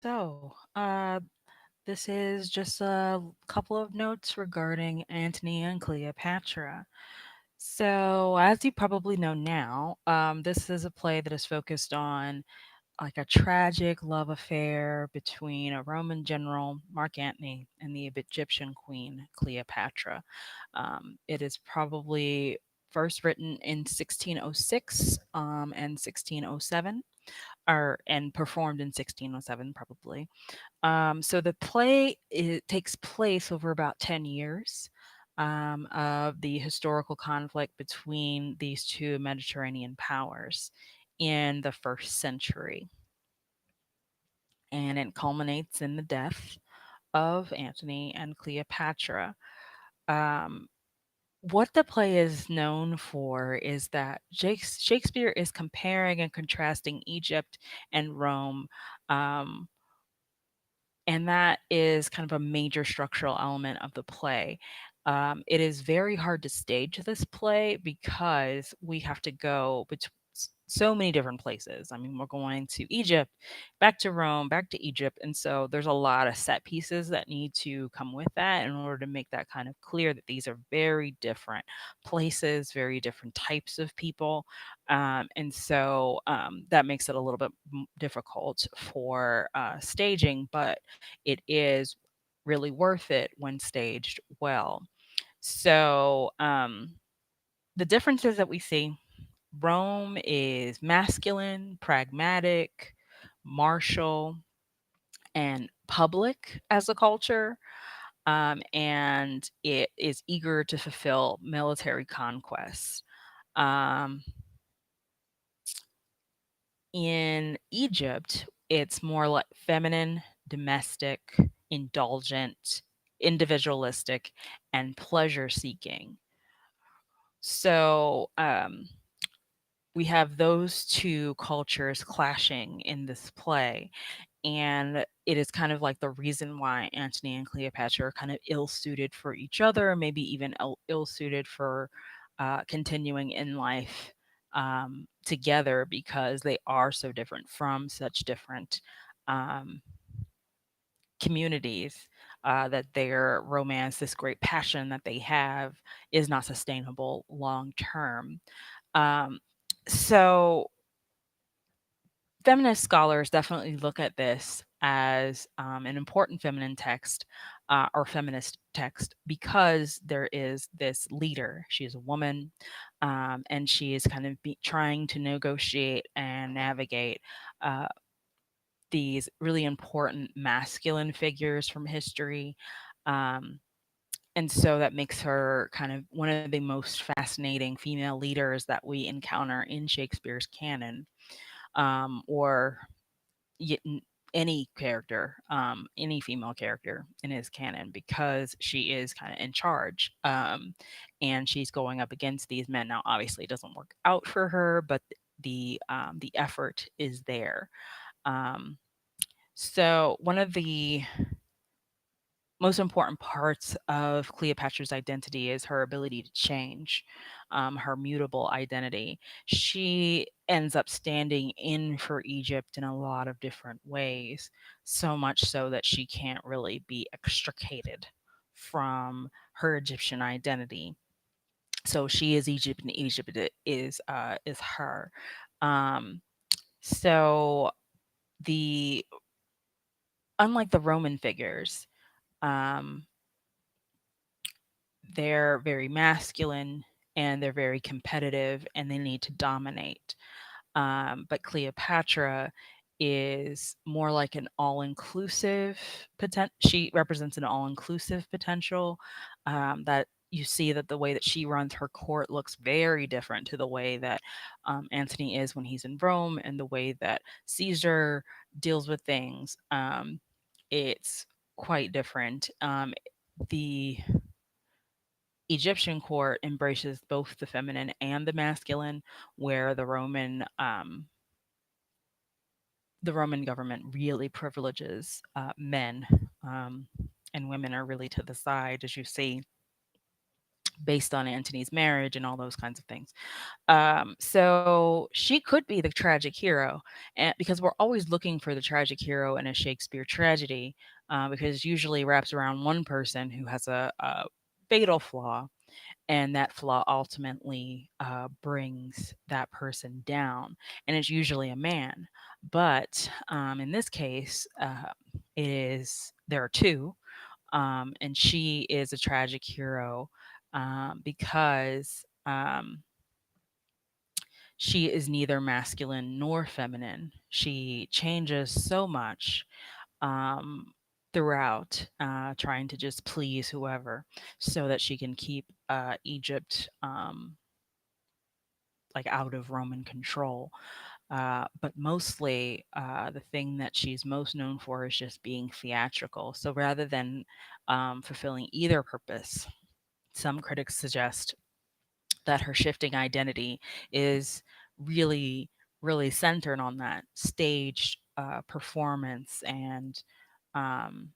So, this is just a couple of notes regarding Antony and Cleopatra. So, as you probably know now, this is a play that is focused on like a tragic love affair between a Roman general, Mark Antony, and the Egyptian queen, Cleopatra. It is probably first written in 1606 and 1607, or and performed in 1607 probably. So the play it takes place over about 10 years of the historical conflict between these two Mediterranean powers in the first century. And it culminates in the death of Antony and Cleopatra. Um, what the play is known for is that Shakespeare is comparing and contrasting Egypt and Rome, um, and that is kind of a major structural element of the play. It is very hard to stage this play because we have to go between so many different places. I mean, we're going to Egypt, back to Rome, back to Egypt. And so there's a lot of set pieces that need to come with that in order to make that kind of clear that these are very different places, very different types of people. And so that makes it a little bit difficult for staging, but it is really worth it when staged well. So the differences that we see: Rome is masculine, pragmatic, martial, and public as a culture. And it is eager to fulfill military conquests. Um, in Egypt, it's more like feminine, domestic, indulgent, individualistic, and pleasure seeking. So we have those two cultures clashing in this play. And it is kind of like the reason why Antony and Cleopatra are kind of ill suited for each other, maybe even ill suited for continuing in life together, because they are so different from such different um, communities, that their romance, this great passion that they have, is not sustainable long term. Um, so feminist scholars definitely look at this as an important feminine text, or feminist text, because there is this leader. She is a woman, and she is kind of trying to negotiate and navigate uh, these really important masculine figures from history. Um, and so that makes her kind of one of the most fascinating female leaders that we encounter in Shakespeare's canon, or y- n- any character, any female character in his canon, because she is kind of in charge, and she's going up against these men. Now, obviously, it doesn't work out for her, but the effort is there. Um, so one of the most important parts of Cleopatra's identity is her ability to change, her mutable identity. She ends up standing in for Egypt in a lot of different ways, so much so that she can't really be extricated from her Egyptian identity. So she is Egypt, and Egypt is her. Um, so the unlike the Roman figures, um, they're very masculine and they're very competitive and they need to dominate. But Cleopatra is more like an all-inclusive potential. She represents an all-inclusive potential, that you see that the way that she runs her court looks very different to the way that Antony is when he's in Rome, and the way that Caesar deals with things. It's quite different. The Egyptian court embraces both the feminine and the masculine, where the Roman government really privileges men, and women are really to the side, as you see based on Antony's marriage and all those kinds of things. So she could be the tragic hero, and because we're always looking for the tragic hero in a Shakespeare tragedy, because usually wraps around one person who has a fatal flaw, and that flaw ultimately brings that person down, and it's usually a man. But in this case, it is there are two, and she is a tragic hero because. She is neither masculine nor feminine. She changes so much um, throughout, trying to just please whoever so that she can keep Egypt like out of Roman control. But mostly, the thing that she's most known for is just being theatrical. So rather than fulfilling either purpose, some critics suggest that her shifting identity is really, really centered on that stage performance and um,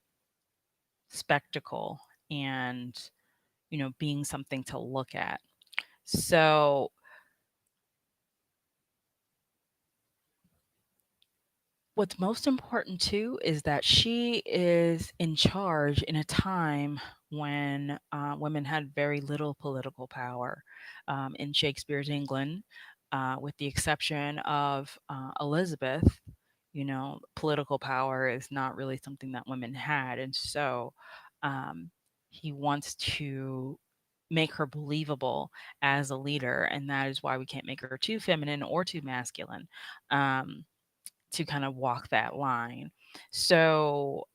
spectacle and, being something to look at. So, what's most important too is that she is in charge in a time when women had very little political power in Shakespeare's England, with the exception of Elizabeth. Political power is not really something that women had, and so um, he wants to make her believable as a leader, and that is why we can't make her too feminine or too masculine. Um, to kind of walk that line. So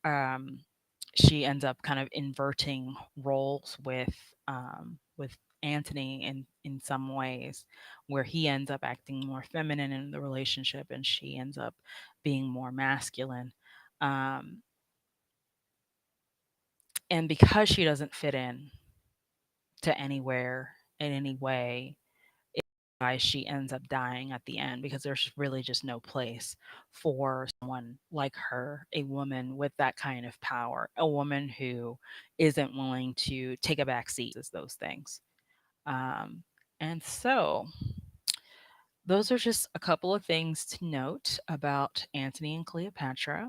she ends up kind of inverting roles with Antony in some ways, where he ends up acting more feminine in the relationship, and she ends up being more masculine. Um, and because she doesn't fit in to anywhere in any way, why she ends up dying at the end, because there's really just no place for someone like her, a woman with that kind of power, a woman who isn't willing to take a back seat as those things. Um, and so those are just a couple of things to note about Antony and Cleopatra.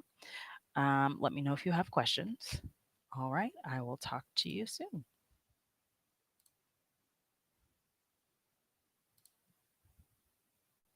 Let me know if you have questions. All right, I will talk to you soon.